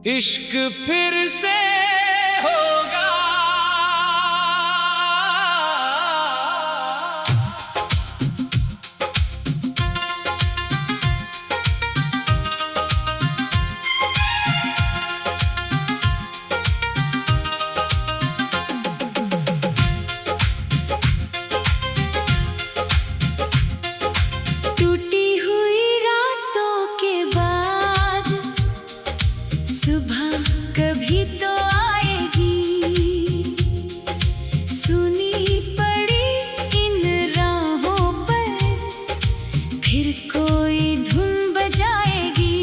इश्क फिर से होगा। टूटी हुई रातों के बाद सुबह कभी तो आएगी। सुनी पड़ी इन राहों पर फिर कोई धुन बजाएगी।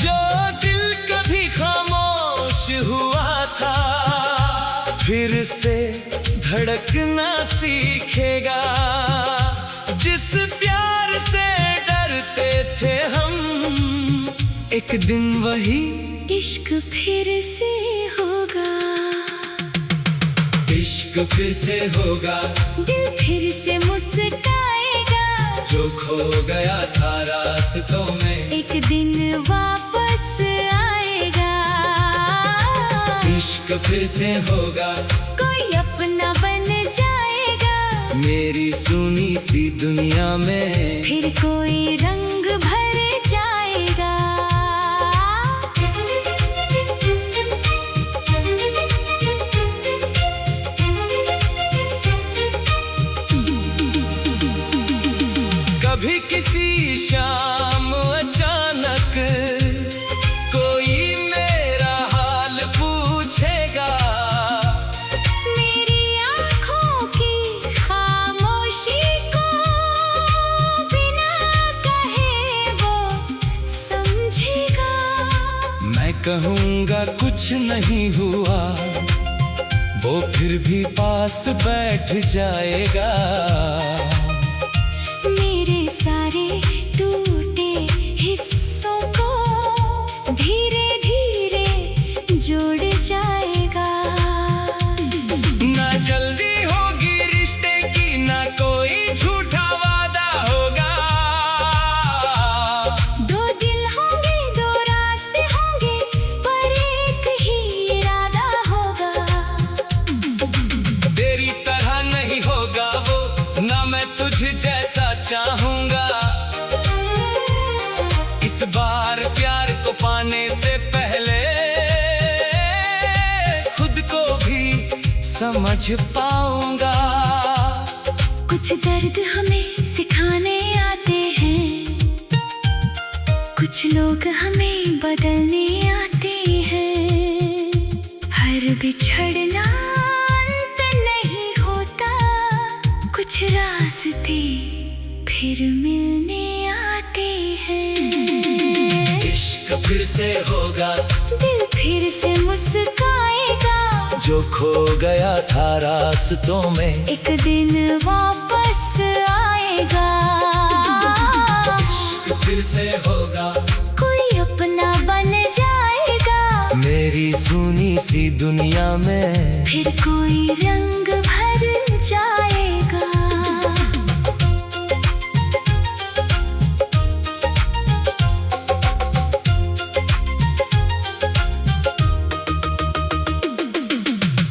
जो दिल कभी खामोश हुआ था फिर से धड़कना सीखेगा। जिस प्यार से डरते थे हम एक दिन वही इश्क फिर से होगा। इश्क फिर से होगा। दिल फिर से मुस्काएगा। जो खो गया था रास्तों में एक दिन वापस आएगा। इश्क फिर से होगा। कोई अपना बन जाएगा। मेरी सुनी सी दुनिया में फिर कोई रंग भर जाएगा। कभी किसी शाम अचानक कोई मेरा हाल पूछेगा। मेरी आँखों की खामोशी को बिना कहे वो समझेगा। मैं कहूँगा कुछ नहीं हुआ, वो फिर भी पास बैठ जाएगा। मेरे सारे टूटे हिस्सों को धीरे धीरे जोड़ जाएगा। ना जल्दी होगी रिश्ते की, ना कोई झूठा वादा होगा। दो दिल होंगे, दो रास्ते होंगे, पर एक ही इरादा होगा। तेरी तरह नहीं होगा वो, ना मैं तुझे जैसा चाहूंगा। इस बार प्यार को पाने से पहले खुद को भी समझ पाऊंगा। कुछ दर्द हमें सिखाने आते हैं, कुछ लोग हमें बदलने आते हैं। हर बिछड़ना अंत नहीं होता, कुछ रास्ते फिर मिलने आते हैं। इश्क फिर से होगा। दिल फिर से मुस्काएगा। जो खो गया था रास्तों में एक दिन वापस आएगा। इश्क फिर से होगा। कोई अपना बन जाएगा। मेरी सुनी सी दुनिया में फिर कोई रंग भर जाएगा।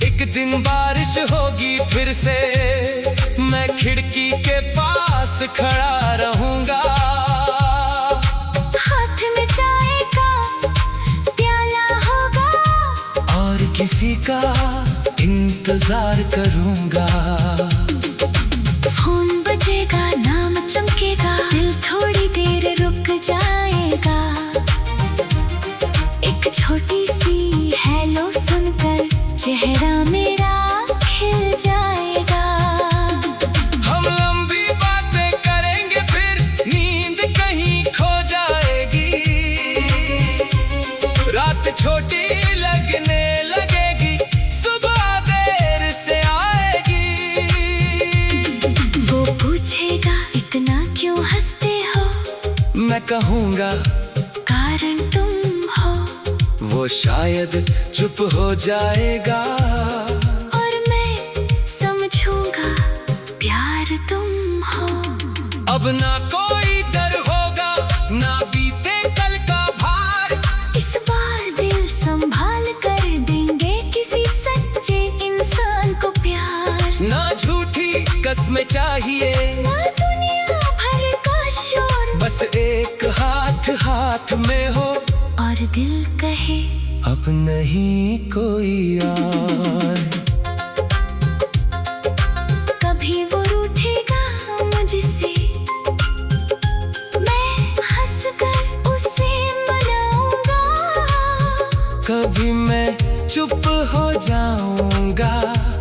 एक दिन बारिश होगी फिर से, मैं खिड़की के पास खड़ा रहूंगा। हाथ में चाय का प्याला होगा और किसी का इंतजार करूंगा। फोन बजेगा, नाम चमकेगा, दिल थोड़ी देर रुक जाएगा। एक छोटी सी हेलो सुनकर चेहरा मेरा खिल जाएगा। हम लंबी बातें करेंगे फिर नींद कहीं खो जाएगी। रात छोटी लगने लगेगी, सुबह देर से आएगी। वो पूछेगा इतना क्यों हंसते हो, मैं कहूँगा कारण तुम हो। वो शायद चुप हो जाएगा। और मैं समझूंगा प्यार तुम हो। अब ना कोई डर होगा, ना बीते कल का भार। इस बार में चाहिए ना दुनिया भर का शोर, बस एक हाथ हाथ में हो और दिल कहे अब नहीं कोई और। कभी वो रूठेगा मुझसे, मैं हंसकर उसे मनाऊंगा। कभी मैं चुप हो जाऊंगा,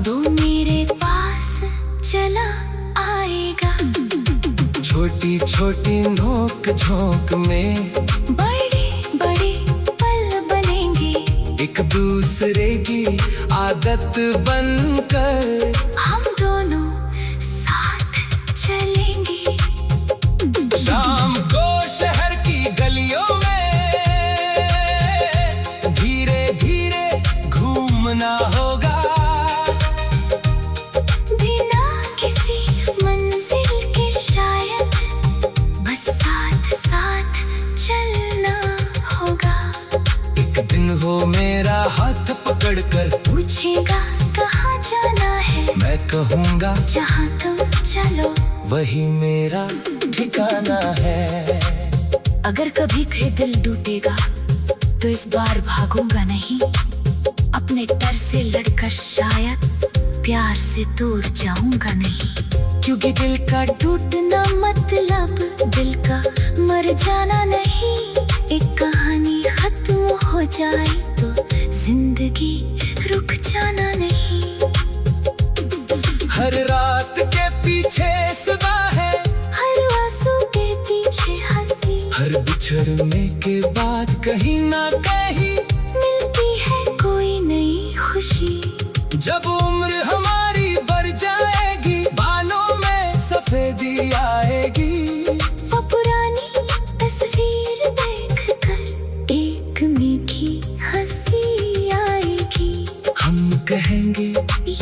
वो मेरे पास चला आएगा। छोटी छोटी नोक झोंक में बड़े बड़े पल बनेंगे, एक दूसरे की आदत बनकर हम दोनों साथ चलेंगे। शाम को शहर की गलियों में धीरे धीरे घूमना होगा, बिना किसी मंजिल के शायद, बस साथ साथ चलना होगा। एक दिन हो मेरा हाथ पकड़कर पूछेगा कहाँ जाना है, मैं कहूँगा जहाँ तुम चलो वही मेरा ठिकाना है। अगर कभी फिर दिल टूटेगा तो इस बार भागूंगा नहीं, अपने डर से लड़कर शायद प्यार से दूर जाऊंगा नहीं। क्योंकि दिल का टूटना मतलब दिल का मर जाना नहीं। एक कहानी खत्म हो जाए तो जिंदगी रुक जाना नहीं। हर रात के पीछे सुबह है, हर आंसू के पीछे हंसी, हर बिछड़ने के बाद कहीं ना कहीं मिलती है कोई नई खुशी। जब उम्र हमारी बढ़ जाएगी, बालों में सफेदी आएगी, वो पुरानी तस्वीर देखकर एक मीठी हंसी आएगी। हम कहेंगे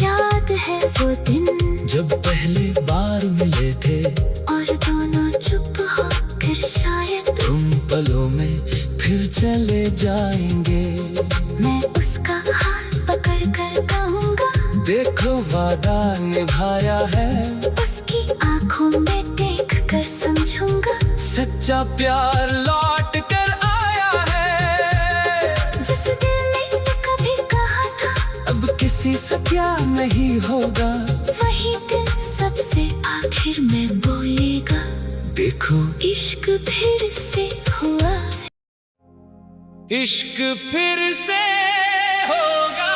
याद है वो दिन जब पहले बार मिले थे, और दोनों चुप होकर शायद तुम पलों में फिर चले जाएंगे। मैं उसका हाथ पकड़ कर कहूँगा, देखो वादा निभाया है, उसकी आंखों में देख कर समझूंगा सच्चा प्यार लौट कर आया है। जिस दिल ने तो कभी कहा था अब किसी से प्यार नहीं होगा, वही दिल सबसे आखिर में बोलेगा। देखो इश्क फिर से हुआ, इश्क फिर से होगा।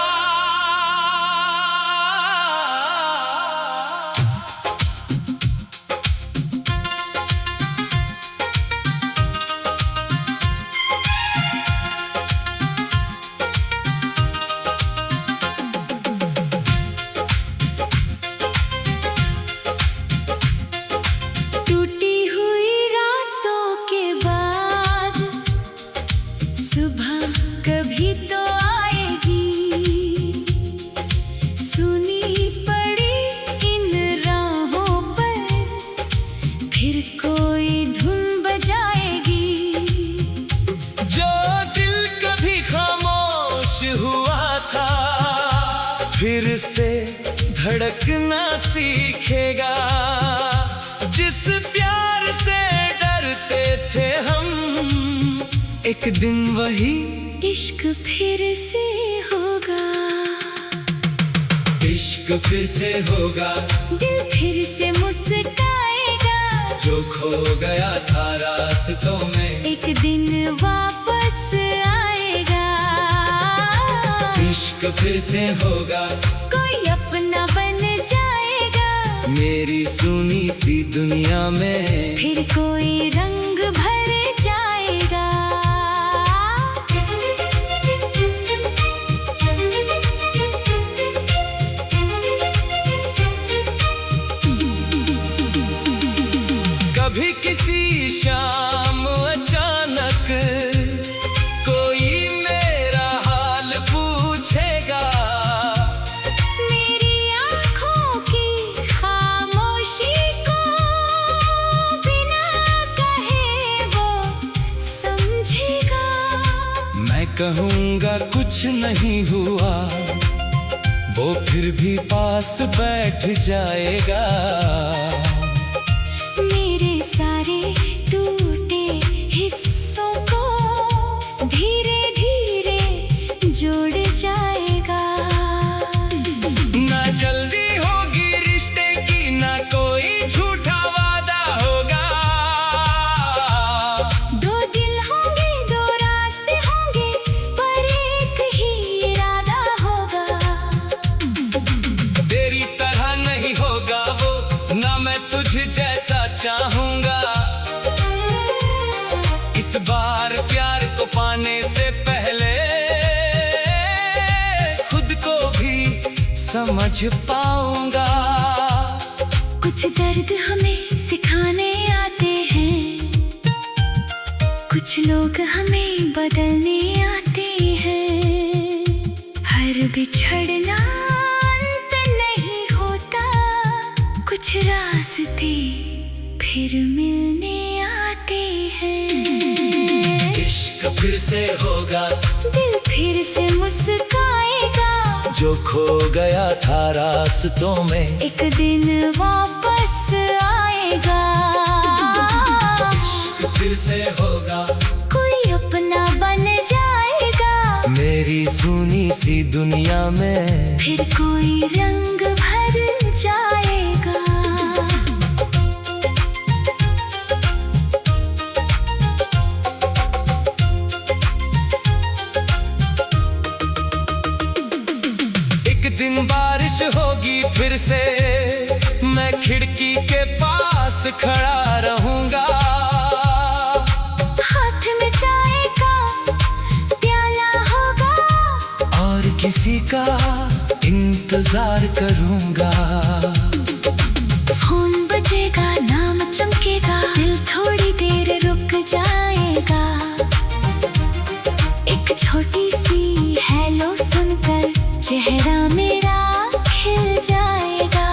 टूटी हुई रातों के बाद सुबह कभी तो आएगी। सुनी पड़ी इन राहों पर फिर कोई धुन बजाएगी। जो दिल कभी खामोश हुआ था, फिर से धड़कना सीखेगा। जिस प्यार से डरते थे हम, एक दिन वही इश्क फिर से होगा, इश्क फिर से होगा। दिल फिर से मुस्काएगा। जो खो गया था रास्तों में, एक दिन वापस आएगा। इश्क फिर से होगा। कोई अपना बन जाएगा, मेरी सुनी सी दुनिया में फिर कोई रंग भर जाएगा। कभी किसी शाम अचानक कोई मेरा हाल पूछेगा। मेरी आँखों की खामोशी को बिना कहे वो समझेगा। मैं कहूँगा कुछ नहीं हुआ, वो फिर भी पास बैठ जाएगा। मेरे सारे टूटे हिस्सों को धीरे धीरे जोड़ जाएगा। ना जल्दी होगी रिश्ते की, ना कोई झूठा वादा होगा। दो दिल होंगे, दो रास्ते होंगे, पर एक ही इरादा होगा। तेरी तरह नहीं होगा वो, ना मैं तुझे जैसा चाहूंगा। इस बार प्यार को पाने से पहले खुद को भी समझ पाऊंगा। कुछ दर्द हमें सिखाने आते हैं, कुछ लोग हमें बदलने आते हैं। हर बिछड़ना अंत नहीं होता, कुछ रास्ते फिर मिलने आते हैं। इश्क फिर से होगा, दिल फिर से मुस्काएगा। जो खो गया था रास्तों में एक दिन वापस आएगा। इश्क फिर से होगा, कोई अपना बन जाएगा। मेरी सुनी सी दुनिया में फिर कोई रंग भर जाएगा। एक दिन बारिश होगी फिर से, मैं खिड़की के पास खड़ा रहूंगा। हाथ में चाय का प्याला होगा, और किसी का इंतजार करूंगा। फोन बजेगा, नाम चमकेगा, दिल थोड़ी देर रुक जाएगा। एक छोटी सी हेलो सुनकर चेहरा मेरा खिल जाएगा।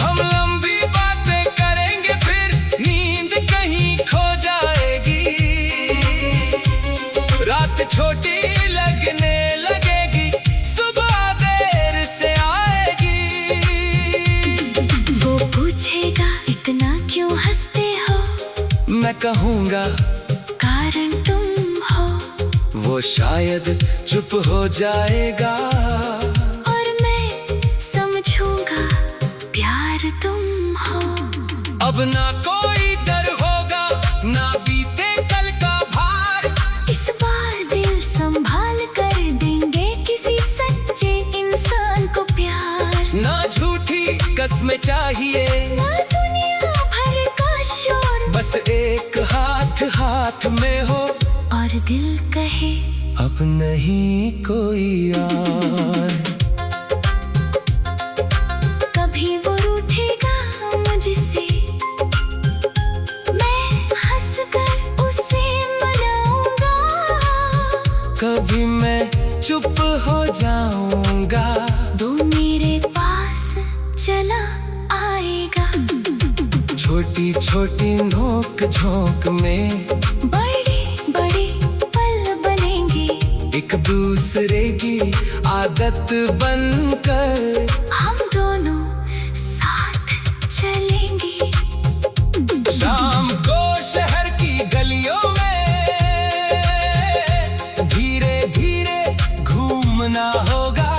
हम लंबी बातें करेंगे, फिर नींद कहीं खो जाएगी। रात छोटी लगने लगेगी, सुबह देर से आएगी। वो पूछेगा इतना क्यों हंसते हो, मैं कहूँगा कारण तुम हो। वो शायद चुप हो जाएगा, और मैं समझूंगा प्यार तुम हो। अब ना कोई डर होगा, ना बीते कल का भार। इस बार दिल संभाल कर देंगे किसी सच्चे इंसान को प्यार। ना झूठी कसमें चाहिए, ना दुनिया भर का शोर, बस एक हाथ हाथ में हो, और दिल कहे अब नहीं कोई और। कभी वो रूठेगा मुझसे, मैं हंसकर उसे मनाऊंगा। कभी मैं चुप हो जाऊंगा, वो मेरे पास चला आएगा। छोटी छोटी नोक झोंक में बड़े बड़े पल बनेंगे, एक दूसरे की आदत बनकर हम दोनों साथ चलेंगे। शाम को शहर की गलियों में धीरे धीरे घूमना होगा।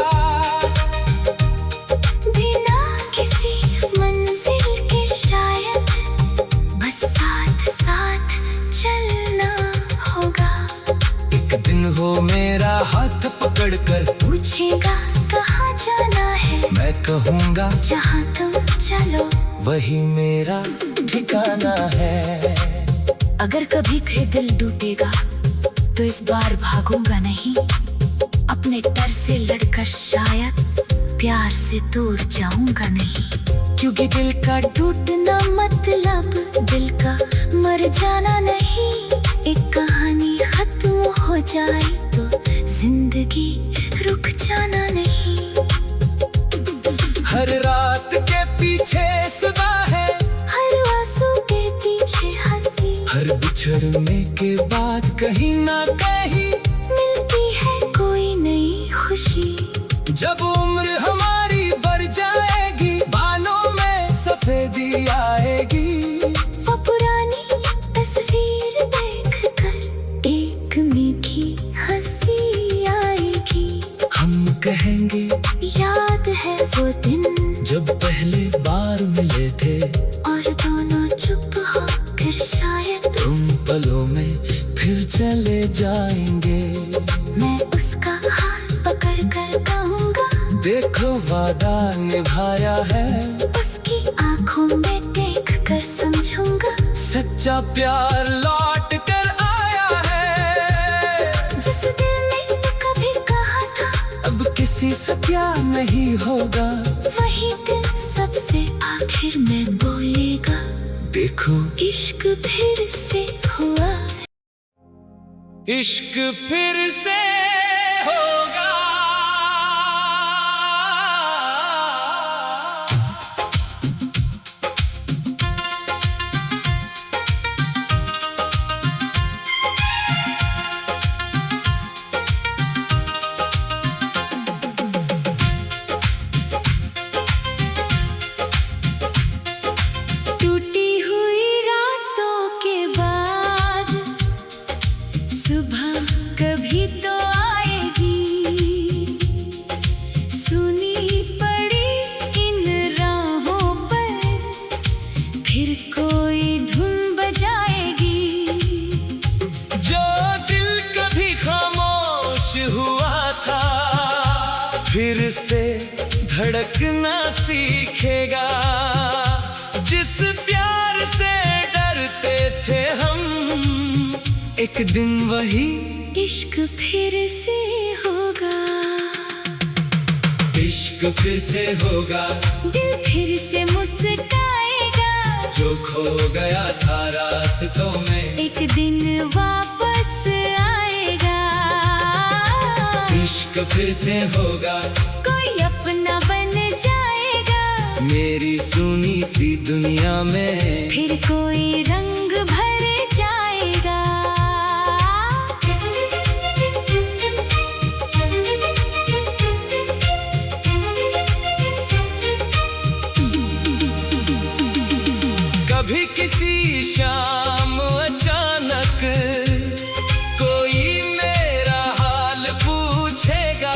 बिना किसी मंजिल के शायद, बस साथ साथ चलना होगा। एक दिन हो मेरा हाथ पकड़कर पूछेगा कहाँ जाना है, मैं कहूँगा जहाँ तुम चलो वही मेरा ठिकाना है। अगर कभी फिर दिल टूटेगा तो इस बार भागूंगा नहीं। अपने डर से लड़कर शायद प्यार से दूर जाऊंगा नहीं। क्योंकि दिल का टूटना मतलब दिल का मर जाना नहीं। एक कहानी खत्म हो जाए तो जिंदगी रुक जाना नहीं। हर रात के पीछे सुबह है, हर आंसू के पीछे हंसी, हर बिछड़ने के बाद कहीं ना कहीं मिलती है कोई नई खुशी। जब उम्र हमारी बढ़ जाएगी, बालों में सफेदी आएगी। वो पुरानी तस्वीर देखकर एक मीठी हंसी आएगी। हम कहेंगे याद है वो दिन जब पहली बार मिले थे, और दोनों चुप होकर शायद तुम पलों में फिर चले जाएंगे। मैं उसका हाथ पकड़ कर कहूँगा, देखो वादा निभाया है, उसकी आंखों में देख कर समझूंगा सच्चा प्यार लौट कर आया है। जिस दिल ने तो कभी कहा था अब किसी से प्यार नहीं होगा, वही दिल सबसे आखिर में बोलेगा। देखो इश्क फिर से हुआ, इश्क फिर से होगा। टूटी हुई रातों के बाद सुबह कभी तो आएगी। सुनी पड़ी इन राहों पर फिर कोई धुन बजाएगी। जो दिल कभी खामोश हुआ था, फिर से धड़कना सीखेगा। जिस प्यार से डरते थे हम, एक दिन वही इश्क फिर से होगा, इश्क फिर से होगा। दिल फिर से मुस्काएगा। जो खो गया था रास्तों में, एक दिन वापस आएगा। इश्क फिर से होगा। कोई अपना बन जाएगा, मेरी सुनी सी दुनिया में फिर कोई रंग भर जाएगा। कभी किसी शाम अचानक कोई मेरा हाल पूछेगा।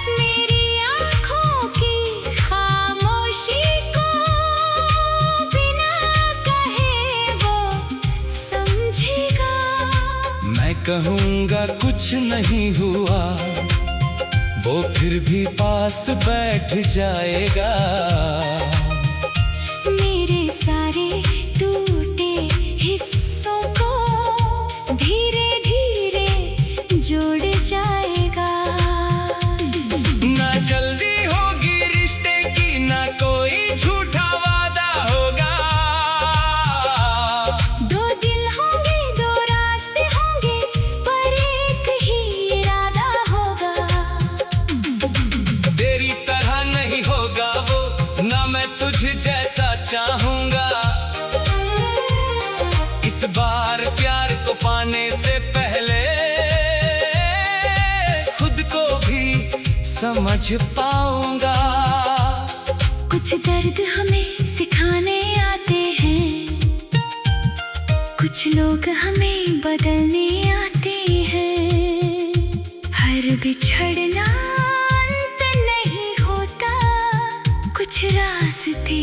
मेरी आँखों की खामोशी को बिना कहे वो समझेगा। मैं कहूँगा कुछ नहीं हुआ, वो फिर भी पास बैठ जाएगा। मेरे सारे टूटे हिस्सों को धीरे धीरे जोड़ जाएगा। ना जल्दी होगी रिश्ते की, ना कोई झूठा वादा होगा। दो दिल होंगे, दो रास्ते होंगे, पर एक ही इरादा होगा। तेरी तरह नहीं होगा वो, ना मैं तुझे जैसा चाहूंगा। इस बार प्यार को पाने से पहले खुद को भी समझ पाऊंगा। कुछ दर्द हमें सिखाने आते हैं, कुछ लोग हमें बदलने आते हैं। हर बिछड़ना अंत नहीं होता, कुछ रास्ते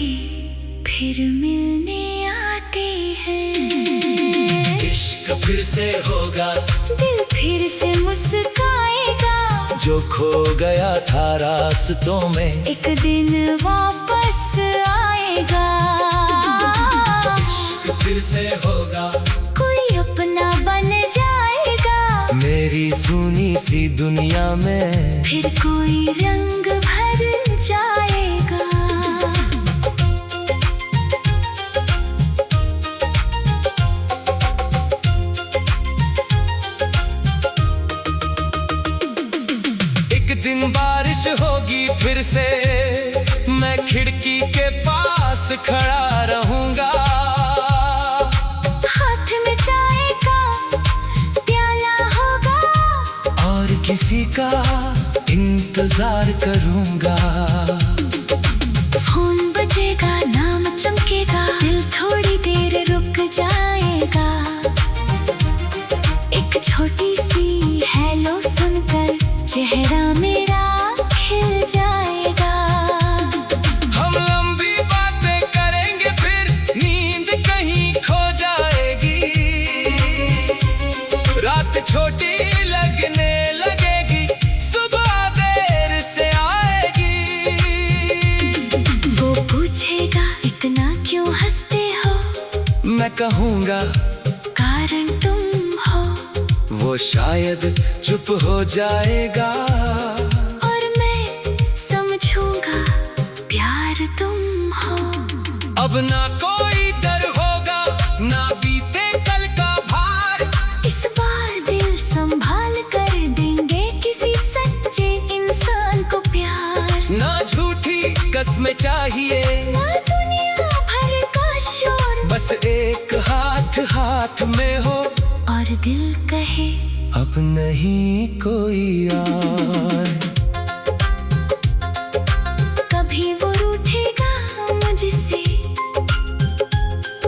फिर मिलने आते हैं। इश्क फिर से होगा, दिल फिर से मुस्काएगा। जो खो गया था रास्तों में, एक दिन वापस आएगा। इश्क फिर से होगा। कोई अपना बन जाएगा, मेरी सुनी सी दुनिया में फिर कोई रंग भर जाएगा। एक दिन बारिश होगी फिर से, मैं खिड़की के पास खड़ा रहूंगा। हाथ में चाय का प्याला होगा, और किसी का इंतजार इंतजार करूंगा। फोन बजेगा, नाम चमकेगा, दिल थोड़ी देर रुक जाएगा। एक छोटी सी हेलो सुनकर चेहरा मेरा खिल जाएगा। हम लंबी बातें करेंगे, फिर नींद कहीं खो जाएगी। रात छोटी लगने लगेगी, सुबह देर से आएगी। वो पूछेगा इतना क्यों हंसते हो, मैं कहूँगा कारण तुम हो। वो शायद चुप हो जाएगा, और मैं समझूंगा प्यार तुम हो। अब ना कोई डर होगा, ना बीते कल का भार। इस बार दिल संभाल कर देंगे किसी सच्चे इंसान को प्यार। ना झूठी कसमें चाहिए, ना दुनिया भर का शोर, बस एक हाथ हाथ में हो, और दिल कहे अब नहीं कोई और। कभी वो रूठेगा मुझसे,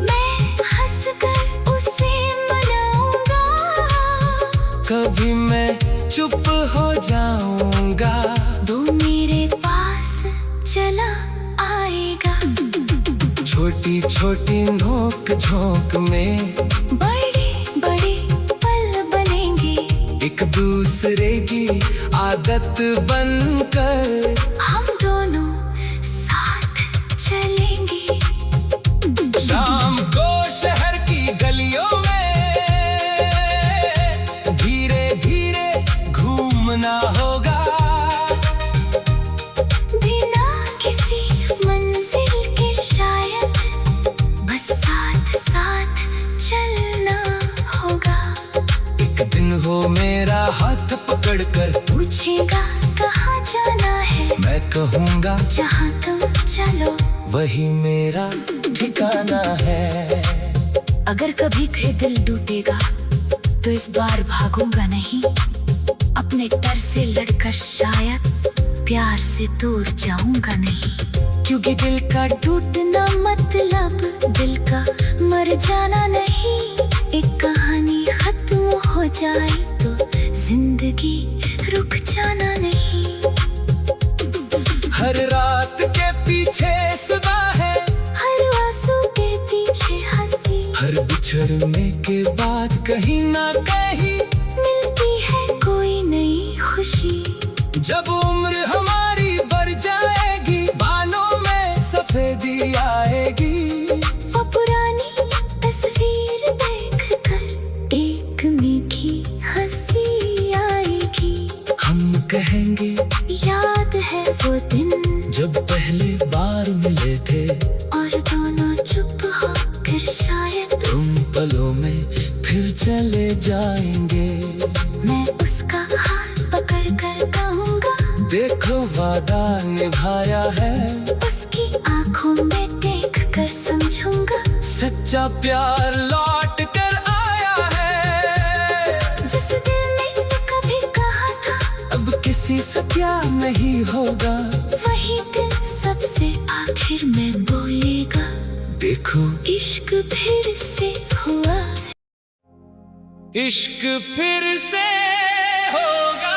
मैं हंसकर उसे मनाऊंगा। कभी मैं चुप हो जाऊंगा, वो मेरे पास चला आएगा। छोटी छोटी नोक झोंक में बड़े बड़े पल बनेंगे, एक दूसरे की आदत बनकर हम दोनों साथ चलेंगे। शाम को शहर की गलियों में धीरे धीरे घूमना होगा। बिना किसी मंजिल के शायद, बस साथ साथ चलना होगा। एक दिन हो मेरा हाथ पकड़कर पूछेगा कहाँ जाना है, मैं कहूँगा जहाँ तुम चलो वही मेरा ठिकाना है। अगर कभी फिर दिल टूटेगा तो इस बार भागूंगा नहीं। अपने डर से लड़कर शायद प्यार से दूर जाऊंगा नहीं। क्योंकि दिल का टूटना मतलब दिल का मर जाना नहीं। एक कहानी खत्म हो जाए तो जिंदगी रुक जाना नहीं। हर रात के पीछे सुबह है, हर आंसू के पीछे हंसी, हर बिछड़ने के बाद कहीं ना कहीं मिलती है कोई नई खुशी। जब उम्र हमारी बढ़ जाएगी, बालों में सफेदी आएगी। वो पुरानी तस्वीर देखकर एक मीठी हंसी आएगी। हम कहेंगे याद है वो दिन जब पहली बार मिले थे, और दोनों चुप होकर शायद तुम पलों में फिर चले जाएंगे। मैं उसका हाथ पकड़ कर कहूँगा, देखो वादा निभाया है, उसकी आंखों में देख कर समझूंगा सच्चा प्यार लौट कर आया है। जिस दिल ने तो कभी कहा था अब किसी से प्यार नहीं होगा, वही दिल सबसे आखिर में बोलेगा। देखो इश्क फिर से हुआ, इश्क फिर से होगा।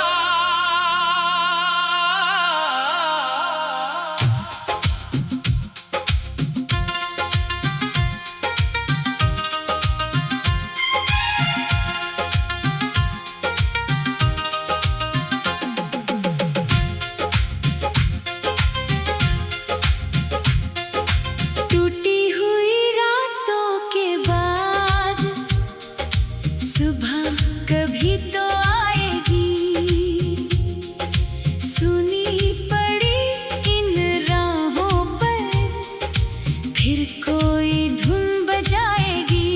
टूटी हुई रातों के बाद सुबह कभी तो आएगी। सुनी पड़ी इन राहों पर फिर कोई धुन बजाएगी।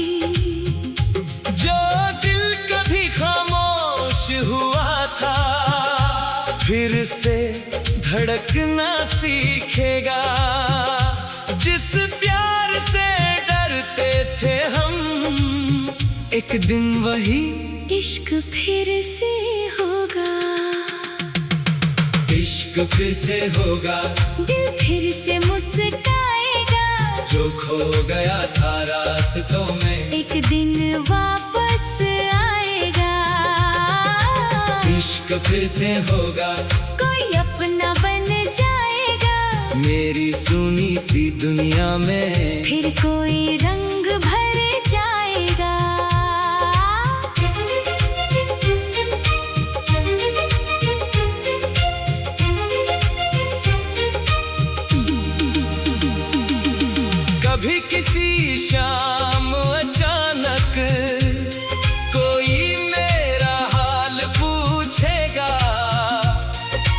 जो दिल कभी खामोश हुआ था, फिर से धड़कना सीखेगा। जिस प्यार से डरते थे हम, एक दिन वही इश्क फिर से होगा। इश्क फिर से होगा, दिल फिर से मुस्काएगा। जो खो गया था रास्तों में एक दिन वापस आएगा। इश्क फिर से होगा, कोई अपना बन जाएगा। मेरी सुनी सी दुनिया में फिर कोई रंग भर जाएगा। कभी किसी शाम अचानक कोई मेरा हाल पूछेगा।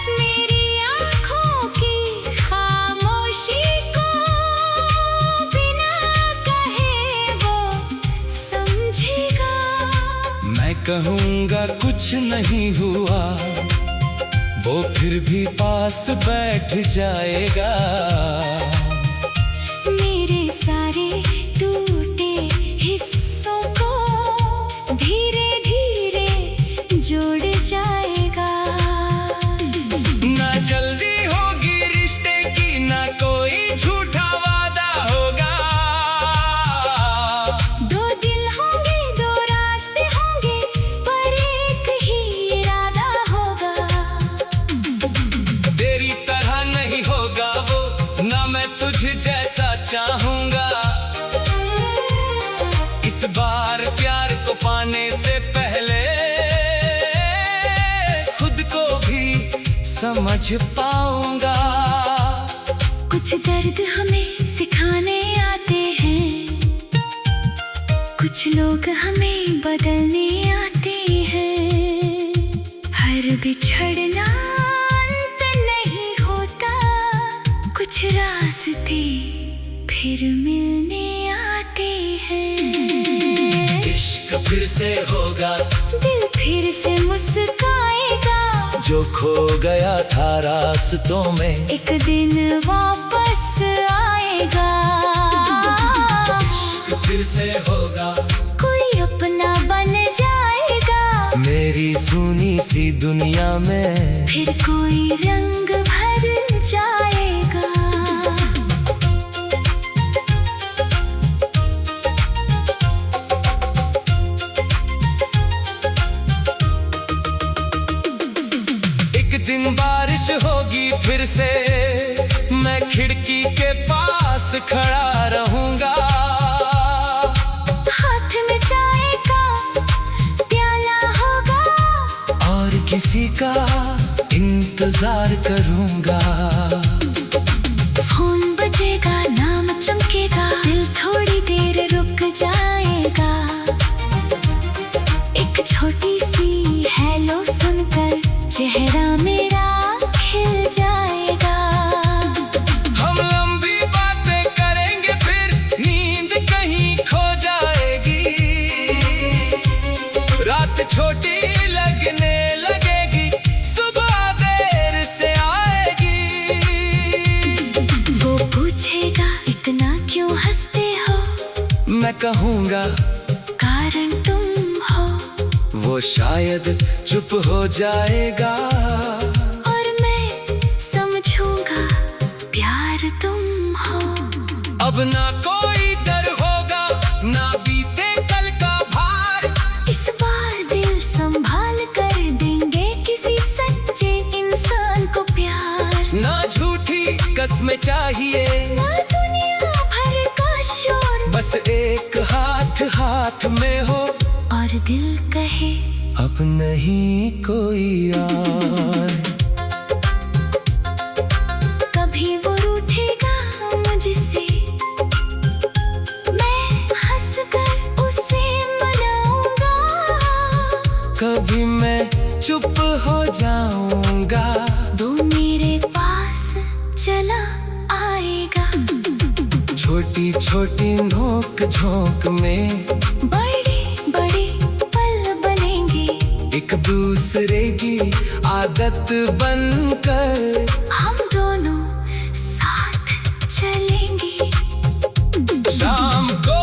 मेरी आँखों की खामोशी को बिना कहे वो समझेगा। मैं कहूँगा कुछ नहीं हुआ, वो फिर भी पास बैठ जाएगा। मेरे सारे टूटे हिस्सों को धीरे धीरे जोड़ जाएगा। ना जल्दी होगी रिश्ते की, ना कोई झूठा वादा होगा। दो दिल होंगे, दो रास्ते होंगे, पर एक ही इरादा होगा। तेरी तरह नहीं होगा वो, ना मैं तुझे जैसा चाहूंगा। इस बार प्यार को पाने से पहले खुद को भी समझ पाऊंगा। कुछ दर्द हमें सिखाने आते हैं, कुछ लोग हमें बदलने आते हैं। हर बिछड़ना अंत नहीं होता, कुछ रास्ते फिर मिलने आते हैं। इश्क फिर से होगा, दिल फिर से मुस्काएगा। जो खो गया था रास्तों में एक दिन वापस आएगा। इश्क फिर से होगा, कोई अपना बन जाएगा। मेरी सुनी सी दुनिया में फिर कोई रंग भर जाएगा। एक दिन बारिश होगी फिर से, मैं खिड़की के पास खड़ा रहूंगा। हाथ में चाय का प्याला होगा, और किसी का इंतजार करूंगा। फोन बजेगा, नाम चमकेगा, दिल थोड़ी देर रुक जाएगा। एक छोटी सी हेलो सुनकर चेहरा मेरा खिल जाएगा। हम लंबी बातें करेंगे, फिर नींद कहीं खो जाएगी। रात छोटी लगने लगेगी, सुबह देर से आएगी। वो पूछेगा इतना क्यों हंसते हो, मैं कहूँगा कारण तुम हो। वो शायद चुप हो जाएगा, और मैं समझूंगा प्यार तुम हो। अब ना कोई डर होगा, ना बीते कल का भार। इस बार दिल संभाल कर देंगे किसी सच्चे इंसान को प्यार। ना झूठी कस्में चाहिए, ना दुनिया भर का शोर, बस एक हाथ हाथ में हो, और दिल कहे अब नहीं कोई और। कभी वो रूठेगा मुझसे, मैं हंसकर उसे मनाऊंगा। कभी मैं चुप हो जाऊंगा, वो मेरे पास चला आएगा। छोटी छोटी नोक झोंक में बड़े बड़े पल बनेंगे, एक दूसरे की आदत बनकर हम दोनों साथ चलेंगे। शाम को